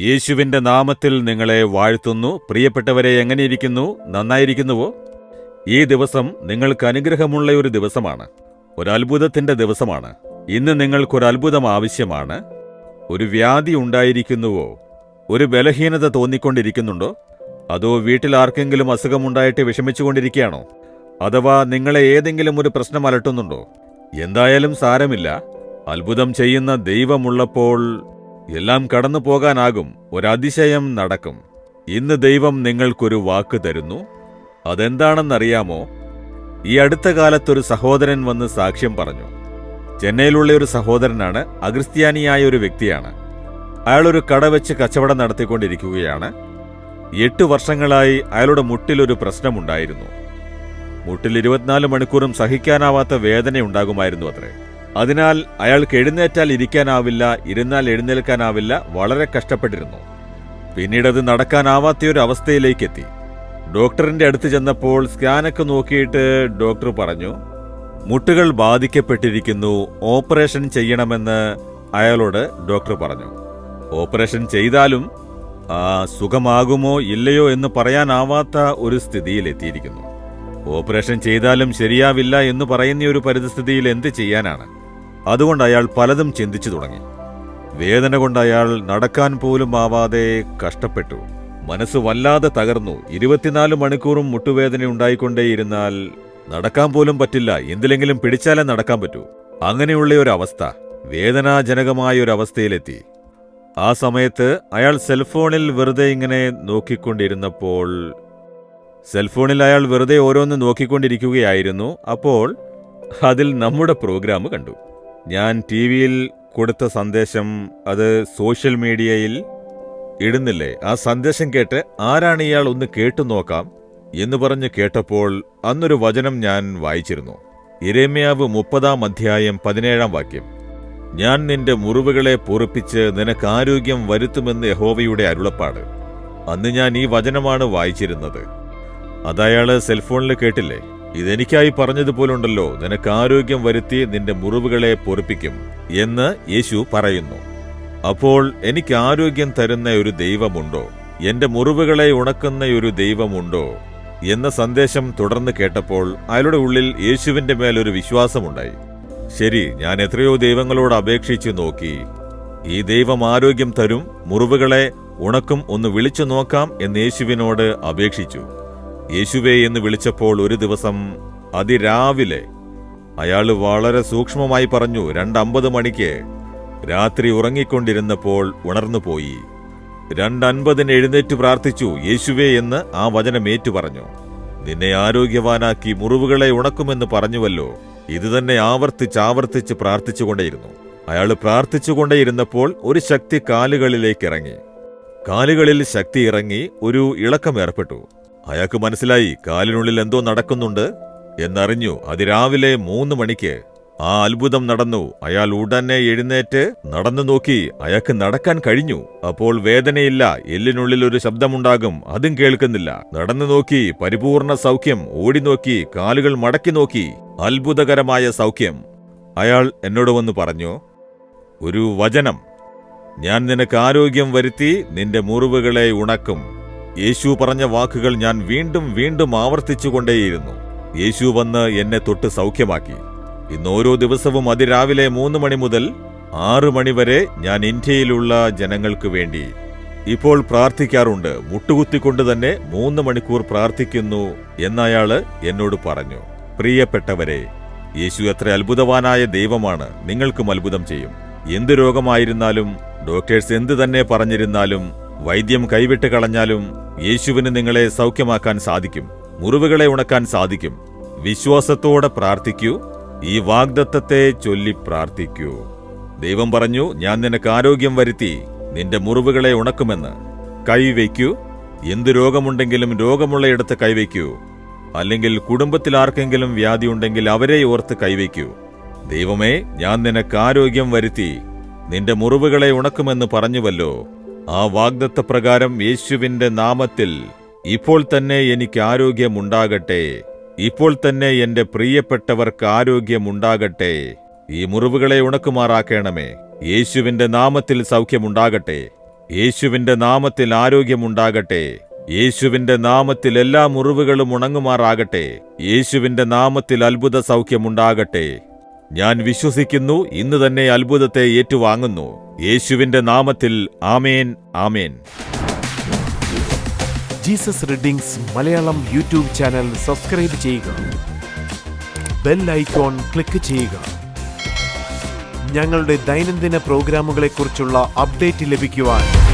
യേശുവിന്റെ നാമത്തിൽ നിങ്ങളെ വാഴ്ത്തുന്നു. പ്രിയപ്പെട്ടവരെ, എങ്ങനെയിരിക്കുന്നു? നന്നായിരിക്കുന്നുവോ? ഈ ദിവസം നിങ്ങൾക്ക് അനുഗ്രഹമുള്ള ഒരു ദിവസമാണ്. ഒരത്ഭുതത്തിന്റെ ദിവസമാണ്. ഇന്ന് നിങ്ങൾക്കൊരത്ഭുതം ആവശ്യമാണ്. ഒരു വ്യാധി ഉണ്ടായിരിക്കുന്നുവോ? ഒരു ബലഹീനത തോന്നിക്കൊണ്ടിരിക്കുന്നുണ്ടോ? അതോ വീട്ടിൽ ആർക്കെങ്കിലും അസുഖമുണ്ടായിട്ട് വിഷമിച്ചുകൊണ്ടിരിക്കുകയാണോ? അഥവാ നിങ്ങളെ ഏതെങ്കിലും ഒരു പ്രശ്നം അലട്ടുന്നുണ്ടോ? എന്തായാലും സാരമില്ല. അത്ഭുതം ചെയ്യുന്ന ദൈവമുള്ളപ്പോൾ എല്ലാം കടന്നു പോകാനാകും. ഒരതിശയം നടക്കും. ഇന്ന് ദൈവം നിങ്ങൾക്കൊരു വാക്ക് തരുന്നു. അതെന്താണെന്നറിയാമോ? ഈ അടുത്ത കാലത്തൊരു സഹോദരൻ വന്ന് സാക്ഷ്യം പറഞ്ഞു. ചെന്നൈയിലുള്ള ഒരു സഹോദരനാണ്. അക്രിസ്ത്യാനിയായ ഒരു വ്യക്തിയാണ്. അയാളൊരു കട വെച്ച് കച്ചവടം നടത്തിക്കൊണ്ടിരിക്കുകയാണ്. 8 വർഷങ്ങളായി അയാളുടെ മുട്ടിലൊരു പ്രശ്നമുണ്ടായിരുന്നു. മുട്ടിൽ 24 മണിക്കൂറും സഹിക്കാനാവാത്ത വേദനയുണ്ടാകുമായിരുന്നു അത്രേ. അതിനാൽ അയാൾക്ക് എഴുന്നേറ്റാൽ ഇരിക്കാനാവില്ല, ഇരുന്നാൽ എഴുന്നേൽക്കാനാവില്ല. വളരെ കഷ്ടപ്പെട്ടിരുന്നു. പിന്നീടത് നടക്കാനാവാത്തൊരു അവസ്ഥയിലേക്കെത്തി. ഡോക്ടറിന്റെ അടുത്ത് ചെന്നപ്പോൾ സ്കാനൊക്കെ നോക്കിയിട്ട് ഡോക്ടർ പറഞ്ഞു, മുട്ടുകൾ ബാധിക്കപ്പെട്ടിരിക്കുന്നു, ഓപ്പറേഷൻ ചെയ്യണമെന്ന് അയാളോട് ഡോക്ടർ പറഞ്ഞു. ഓപ്പറേഷൻ ചെയ്താലും സുഖമാകുമോ ഇല്ലയോ എന്ന് പറയാനാവാത്ത ഒരു സ്ഥിതിയിലെത്തിയിരിക്കുന്നു. ഓപ്പറേഷൻ ചെയ്താലും ശരിയാവില്ല എന്ന് പറയുന്ന ഒരു പരിസ്ഥിതിയിൽ എന്ത് ചെയ്യാനാണ്? അതുകൊണ്ട് അയാൾ പലതും ചിന്തിച്ചു തുടങ്ങി. വേദന കൊണ്ട് അയാൾ നടക്കാൻ പോലും ആവാതെ കഷ്ടപ്പെട്ടു. മനസ്സ് വല്ലാതെ തകർന്നു. 24 മണിക്കൂറും മുട്ടുവേദന ഉണ്ടായിക്കൊണ്ടേയിരുന്നാൽ നടക്കാൻ പോലും പറ്റില്ല. എന്തിലെങ്കിലും പിടിച്ചാലേ നടക്കാൻ പറ്റൂ. അങ്ങനെയുള്ള ഒരു അവസ്ഥ, വേദനാജനകമായ ഒരു അവസ്ഥയിലെത്തി. ആ സമയത്ത് അയാൾ സെൽഫോണിൽ വെറുതെ ഇങ്ങനെ നോക്കിക്കൊണ്ടിരുന്നപ്പോൾ, സെൽഫോണിൽ അയാൾ വെറുതെ ഓരോന്ന് നോക്കിക്കൊണ്ടിരിക്കുകയായിരുന്നു. അപ്പോൾ അതിൽ നമ്മുടെ പ്രോഗ്രാം കണ്ടു. ഞാൻ ടിവിയിൽ കൊടുത്ത സന്ദേശം അത് സോഷ്യൽ മീഡിയയിൽ ഇടുന്നില്ലേ? ആ സന്ദേശം കേട്ട് ആരാണ് ഇയാൾ, ഒന്ന് കേട്ടു നോക്കാം എന്ന് പറഞ്ഞ് കേട്ടപ്പോൾ അന്നൊരു വചനം ഞാൻ വായിച്ചിരുന്നു. യിരെമ്യാവ് 30-ാം അധ്യായം 17-ാം വാക്യം. ഞാൻ നിന്റെ മുറിവുകളെ പൊറുപ്പിച്ച് നിനക്ക് ആരോഗ്യം വരുത്തുമെന്ന് യഹോവയുടെ അരുളപ്പാട്. അന്ന് ഞാൻ ഈ വചനമാണ് വായിച്ചിരുന്നത്. അതയാള് സെൽഫോണിൽ കേട്ടില്ലേ? ഇതെനിക്കായി പറഞ്ഞതുപോലുണ്ടല്ലോ, നിനക്ക് ആരോഗ്യം വരുത്തി നിന്റെ മുറിവുകളെ പൊറുപ്പിക്കും എന്ന് യേശു പറയുന്നു. അപ്പോൾ എനിക്ക് ആരോഗ്യം തരുന്ന ഒരു ദൈവമുണ്ടോ? എന്റെ മുറിവുകളെ ഉണക്കുന്ന ഒരു ദൈവമുണ്ടോ എന്ന സന്ദേശം തുടർന്ന് കേട്ടപ്പോൾ അയാളുടെ ഉള്ളിൽ യേശുവിന്റെ മേലൊരു വിശ്വാസമുണ്ടായി. ശരി, ഞാൻ എത്രയോ ദൈവങ്ങളോട് അപേക്ഷിച്ചു നോക്കി. ഈ ദൈവം ആരോഗ്യം തരും, മുറിവുകളെ ഉണക്കും, ഒന്ന് വിളിച്ചു നോക്കാം എന്ന് യേശുവിനോട് അപേക്ഷിച്ചു. യേശുവേ എന്ന് വിളിച്ചപ്പോൾ ഒരു ദിവസം അതിരാവിലെ അയാൾ വളരെ സൂക്ഷ്മമായി പറഞ്ഞു, 2:50 മണിക്ക് രാത്രി ഉറങ്ങിക്കൊണ്ടിരുന്നപ്പോൾ ഉണർന്നുപോയി. 2:50 എഴുന്നേറ്റ് പ്രാർത്ഥിച്ചു. യേശുവേ എന്ന് ആ വചനമേറ്റു പറഞ്ഞു. നിന്നെ ആരോഗ്യവാനാക്കി മുറിവുകളെ ഉണക്കുമെന്ന് പറഞ്ഞുവല്ലോ. ഇത് തന്നെ ആവർത്തിച്ച് പ്രാർത്ഥിച്ചുകൊണ്ടേയിരുന്നു. അയാൾ പ്രാർത്ഥിച്ചുകൊണ്ടേയിരുന്നപ്പോൾ ഒരു ശക്തി കാലുകളിലേക്ക് ഇറങ്ങി. കാലുകളിൽ ശക്തി ഇറങ്ങി ഒരു ഇളക്കം ഏർപ്പെട്ടു. അയാൾക്ക് മനസ്സിലായി കാലിനുള്ളിൽ എന്തോ നടക്കുന്നുണ്ട് എന്നറിഞ്ഞു. അതിരാവിലെ 3 മണിക്ക് ആ അത്ഭുതം നടന്നു. അയാൾ ഉടനെ എഴുന്നേറ്റ് നടന്നു നോക്കി. അയാൾക്ക് നടക്കാൻ കഴിഞ്ഞു. അപ്പോൾ വേദനയില്ല. എല്ലിനുള്ളിൽ ഒരു ശബ്ദമുണ്ടാകും, അതും കേൾക്കുന്നില്ല. നടന്നു നോക്കി, പരിപൂർണ സൗഖ്യം. ഓടി നോക്കി, കാലുകൾ മടക്കി നോക്കി, അത്ഭുതകരമായ സൗഖ്യം. അയാൾ എന്നോട് വന്ന് പറഞ്ഞു, ഒരു വചനം, ഞാൻ നിനക്ക് ആരോഗ്യം വരുത്തി നിന്റെ മുറിവുകളെ ഉണക്കും. യേശു പറഞ്ഞ വാക്കുകൾ ഞാൻ വീണ്ടും വീണ്ടും ആവർത്തിച്ചുകൊണ്ടേയിരുന്നു. യേശു വന്ന് എന്നെ തൊട്ട് സൗഖ്യമാക്കി. ഇന്ന് ഓരോ ദിവസവും അതിരാവിലെ 3 മണി മുതൽ 6 മണി വരെ ഞാൻ ഇന്ത്യയിലുള്ള ജനങ്ങൾക്ക് വേണ്ടി ഇപ്പോൾ പ്രാർത്ഥിക്കാറുണ്ട്. മുട്ടുകുത്തിക്കൊണ്ട് തന്നെ 3 മണിക്കൂർ പ്രാർത്ഥിക്കുന്നു എന്നയാള് എന്നോട് പറഞ്ഞു. പ്രിയപ്പെട്ടവരെ, യേശു എത്ര അത്ഭുതവാനായ ദൈവമാണ്. നിങ്ങൾക്കും അത്ഭുതം ചെയ്യും. എന്ത് രോഗമായിരുന്നാലും, ഡോക്ടേഴ്സ് എന്ത് തന്നെ പറഞ്ഞിരുന്നാലും, വൈദ്യം കൈവിട്ട് കളഞ്ഞാലും യേശുവിന് നിങ്ങളെ സൗഖ്യമാക്കാൻ സാധിക്കും. മുറിവുകളെ ഉണക്കാൻ സാധിക്കും. വിശ്വാസത്തോടെ പ്രാർത്ഥിക്കൂ. ഈ വാഗ്ദത്തത്തെ ചൊല്ലി പ്രാർത്ഥിക്കൂ. ദൈവം പറഞ്ഞു, ഞാൻ നിനക്ക് ആരോഗ്യം വരുത്തി നിന്റെ മുറിവുകളെ ഉണക്കുമെന്ന്. കൈവയ്ക്കൂ. എന്ത് രോഗമുണ്ടെങ്കിലും രോഗമുള്ളയിടത്ത് കൈവയ്ക്കൂ. അല്ലെങ്കിൽ കുടുംബത്തിൽ ആർക്കെങ്കിലും വ്യാധിയുണ്ടെങ്കിൽ അവരെ ഓർത്ത് കൈവയ്ക്കൂ. ദൈവമേ, ഞാൻ നിനക്ക് ആരോഗ്യം വരുത്തി നിന്റെ മുറിവുകളെ ഉണക്കുമെന്ന് പറഞ്ഞുവല്ലോ. ആ വാഗ്ദത്തപ്രകാരം യേശുവിന്റെ നാമത്തിൽ ഇപ്പോൾ തന്നെ എനിക്ക് ആരോഗ്യമുണ്ടാകട്ടെ. ഇപ്പോൾ തന്നെ എന്റെ പ്രിയപ്പെട്ടവർക്ക് ആരോഗ്യമുണ്ടാകട്ടെ. ഈ മുറിവുകളെ ഉണക്കുമാറാക്കണമേ. യേശുവിന്റെ നാമത്തിൽ സൗഖ്യമുണ്ടാകട്ടെ. യേശുവിന്റെ നാമത്തിൽ ആരോഗ്യമുണ്ടാകട്ടെ. യേശുവിന്റെ നാമത്തിൽ എല്ലാ മുറിവുകളും ഉണങ്ങുമാറാകട്ടെ. യേശുവിന്റെ നാമത്തിൽ അത്ഭുത സൗഖ്യമുണ്ടാകട്ടെ. ഞാൻ വിശ്വസിക്കുന്നു, ഇന്ന് തന്നെ അത്ഭുതത്തെ ഏറ്റുവാങ്ങുന്നു. യേശുവിന്റെ നാമത്തിൽ ആമേൻ, ആമേൻ. Jesus readings Malayalam YouTube channel subscribe ചെയ്യുക. ബെൽ ഐക്കോൺ ക്ലിക്ക് ചെയ്യുക. ഞങ്ങളുടെ ദൈനംദിന പ്രോഗ്രാമുകളെക്കുറിച്ചുള്ള അപ്ഡേറ്റ് ലഭിക്കുവാൻ